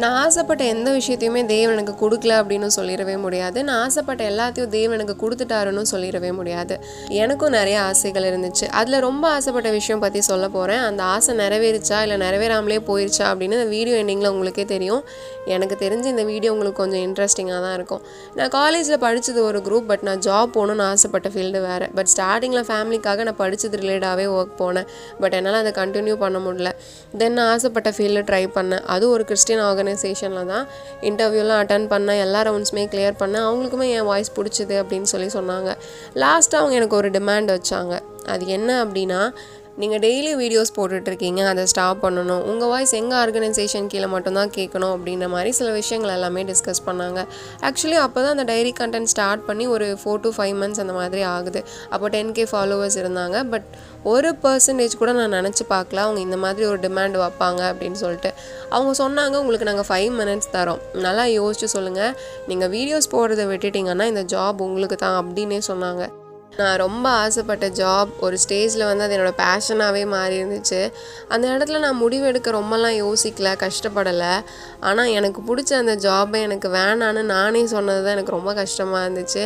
நான் ஆசைப்பட்ட எந்த விஷயத்தையுமே தேவன் எனக்கு கொடுக்கல அப்படின்னு சொல்லிடவே முடியாது. நான் ஆசைப்பட்ட எல்லாத்தையும் தேவன் எனக்கு கொடுத்துட்டாருன்னு சொல்லிடவே முடியாது. எனக்கும் நிறைய ஆசைகள் இருந்துச்சு. அதில் ரொம்ப ஆசைப்பட்ட விஷயம் பற்றி சொல்ல போகிறேன். அந்த ஆசை நிறைவேறிச்சா இல்லை நிறைவேறாமலே போயிடுச்சா அப்படின்னு இந்த வீடியோ எண்டிங்கில் உங்களுக்கே தெரியும். எனக்கு தெரிஞ்சு இந்த வீடியோ உங்களுக்கு கொஞ்சம் இன்ட்ரெஸ்டிங்காக தான் இருக்கும். நான் காலேஜில் படித்தது ஒரு குரூப், பட் நான் ஜாப் போகணுன்னு ஆசைப்பட்ட ஃபீல்டு வேறு. பட் ஸ்டார்டிங்கில் ஃபேமிலிக்காக நான் படித்தது ரிலேட்டாகவே ஒர்க் போனேன். பட் என்னால் அதை கண்டினியூ பண்ண முடியல. தென் நான் ஆசைப்பட்ட ஃபீல்டு ட்ரை பண்ணேன். அதுவும் ஒரு கிறிஸ்டியன் ஆர்கனைசேஷனில் தான். இன்டர்வியூலாம் அட்டன் பண்ணேன், எல்லா ரவுண்ட்ஸுமே கிளியர் பண்ணேன். அவங்களுக்குமே என் வாய்ஸ் பிடிச்சிது அப்படின்னு சொன்னாங்க. லாஸ்ட்டாக அவங்க எனக்கு ஒரு டிமாண்ட் வச்சாங்க. அது என்ன அப்படின்னா, நீங்கள் டெய்லி வீடியோஸ் போட்டுட்ருக்கீங்க, அதை ஸ்டாப் பண்ணணும், உங்கள் வாய்ஸ் எங்கள் ஆர்கனைசேஷன் கீழே மட்டும்தான் கேட்கணும் அப்படின்ற மாதிரி சில விஷயங்கள் எல்லாமே டிஸ்கஸ் பண்ணாங்க. ஆக்சுவலி அப்போ தான் அந்த டைரி கண்டென்ட் ஸ்டார்ட் பண்ணி ஒரு 4 to 5 months அந்த மாதிரி ஆகுது. அப்போ 10K ஃபாலோவர்ஸ் இருந்தாங்க. பட் 1% கூட நான் நினச்சி பார்க்கல அவங்க இந்த மாதிரி ஒரு டிமாண்ட் வைப்பாங்க அப்படின்னு சொல்லிட்டு. அவங்க சொன்னாங்க, உங்களுக்கு நாங்கள் 5 minutes தரோம், நல்லா யோசிச்சு சொல்லுங்கள், நீங்கள் வீடியோஸ் போடுறதை விட்டுட்டிங்கன்னா இந்த ஜாப் உங்களுக்கு தான் அப்படின்னே சொன்னாங்க. நான் ரொம்ப ஆசைப்பட்ட ஜாப் ஒரு ஸ்டேஜில் வந்து அது என்னோடய பேஷனாகவே மாறி இருந்துச்சு. அந்த இடத்துல நான் முடிவு எடுக்க ரொம்பலாம் யோசிக்கல, கஷ்டப்படலை. ஆனால் எனக்கு பிடிச்ச அந்த ஜாபை எனக்கு வேணான்னு நானே சொன்னது தான் எனக்கு ரொம்ப கஷ்டமாக இருந்துச்சு.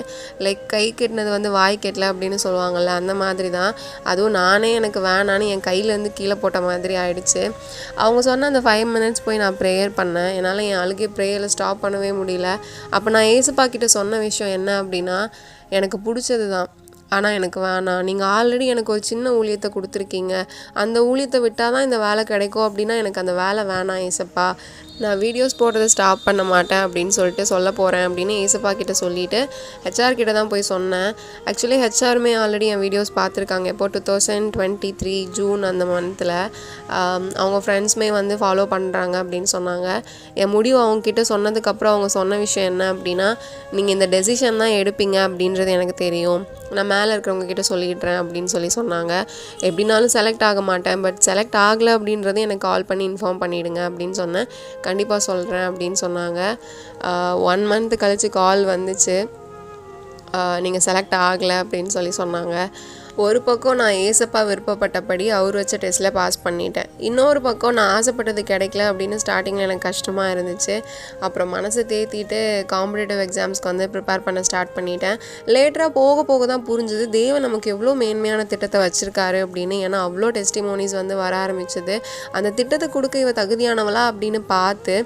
லைக் கை கெட்டினது வந்து வாய் கெட்டல அப்படின்னு சொல்லுவாங்கள்ல, அந்த மாதிரி தான். அதுவும் நானே எனக்கு வேணான்னு என் கையிலேருந்து கீழே போட்ட மாதிரி ஆயிடுச்சு. அவங்க சொன்ன அந்த 5 minutes போய் நான் ப்ரேயர் பண்ணேன். என்னால் என் அழுகை ப்ரேயரில் ஸ்டாப் பண்ணவே முடியல. அப்போ நான் ஏசப்பா கிட்ட சொன்ன விஷயம் என்ன அப்படின்னா, எனக்கு பிடிச்சது தான், ஆனால் எனக்கு வேணாம், நீங்கள் ஆல்ரெடி எனக்கு ஒரு சின்ன ஊழியத்தை கொடுத்துருக்கீங்க, அந்த ஊழியத்தை விட்டால் தான் இந்த வேலை கிடைக்கும் அப்படின்னா எனக்கு அந்த வேலை வேணாம் ஏசப்பா, நான் வீடியோஸ் போடுறதை ஸ்டாப் பண்ண மாட்டேன் அப்படின்னு சொல்லிட்டு சொல்ல போகிறேன் அப்படின்னு ஏசப்பா கிட்ட சொல்லிவிட்டு ஹெச்ஆர் கிட்ட தான் போய் சொன்னேன். ஆக்சுவலி ஹெச்ஆருமே ஆல்ரெடி என் வீடியோஸ் பார்த்துருக்காங்க. எப்போ 2023 ஜூன் அந்த மந்தில் அவங்க ஃப்ரெண்ட்ஸுமே வந்து ஃபாலோ பண்ணுறாங்க அப்படின்னு சொன்னாங்க. என் முடிவு அவங்கக்கிட்ட சொன்னதுக்கப்புறம் அவங்க சொன்ன விஷயம் என்ன அப்படின்னா, நீங்கள் இந்த டெசிஷன் தான் எடுப்பீங்க அப்படின்றது எனக்கு தெரியும், நான் மேலே இருக்கிறவங்க கிட்ட சொல்லிடுறேன் அப்படின்னு சொன்னாங்க. எப்படினாலும் செலக்ட் ஆக மாட்டேன், பட் செலக்ட் ஆகலை அப்படின்றது எனக்கு கால் பண்ணி இன்ஃபார்ம் பண்ணிவிடுங்க அப்படின்னு சொன்னேன். கண்டிப்பாக சொல்கிறேன் அப்படின்னு சொன்னாங்க. 1 month கழித்து கால் வந்துச்சு, நீங்கள் செலக்ட் ஆகலை அப்படின்னு சொன்னாங்க. ஒரு பக்கம் நான் ஏசப்பா விருப்பப்பட்டபடி அவர் வச்ச டெஸ்ட்டில் பாஸ் பண்ணிட்டேன். இன்னொரு பக்கம் நான் ஆசைப்பட்டது கிடைக்கல அப்படின்னு ஸ்டார்டிங்கில் எனக்கு கஷ்டமாக இருந்துச்சு. அப்புறம் மனசை தேத்திட்டு காம்படிட்டிவ் எக்ஸாம்ஸ்க்கு வந்து ப்ரிப்பேர் பண்ண ஸ்டார்ட் பண்ணிட்டேன். லேட்டராக போக போக தான் புரிஞ்சுது தேவன் நமக்கு எவ்வளோ மேன்மையான திட்டத்தை வச்சுருக்காரு அப்படின்னு. ஏன்னா அவ்வளோ டெஸ்டிமோனிஸ் வந்து வர ஆரம்பிச்சது. அந்த திட்டத்தை கொடுக்க இவ தகுதியானவளா அப்படின்னு பார்த்து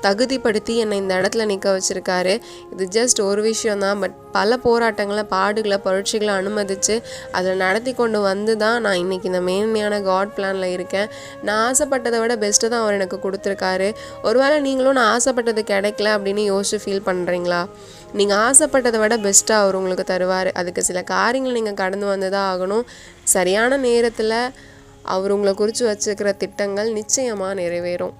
தகுதிப்படுத்தி என்னை இந்த இடத்துல நிற்க வச்சுருக்காரு. இது ஜஸ்ட் ஒரு விஷயந்தான், பட் பல போராட்டங்களை, பாடுகளை, பரீட்சைகளை அனுமதித்து அதில் நடத்தி கொண்டு வந்து தான் நான் இன்றைக்கி இந்த மேன்மையான காட் பிளானில் இருக்கேன். நான் ஆசைப்பட்டதை விட பெஸ்ட்டு தான் அவர் எனக்கு கொடுத்துருக்காரு. ஒருவேளை நீங்களும் நான் ஆசைப்பட்டது கிடைக்கல அப்படின்னு யோசிச்சு ஃபீல் பண்ணுறீங்களா? நீங்கள் ஆசைப்பட்டதை விட பெஸ்ட்டாக அவர் உங்களுக்கு தருவார். அதுக்கு சில காரியங்கள் நீங்கள் கடந்து வந்து தான் ஆகணும். சரியான நேரத்தில் அவர் உங்களை குறித்து வச்சுருக்கிற திட்டங்கள் நிச்சயமாக நிறைவேறும்.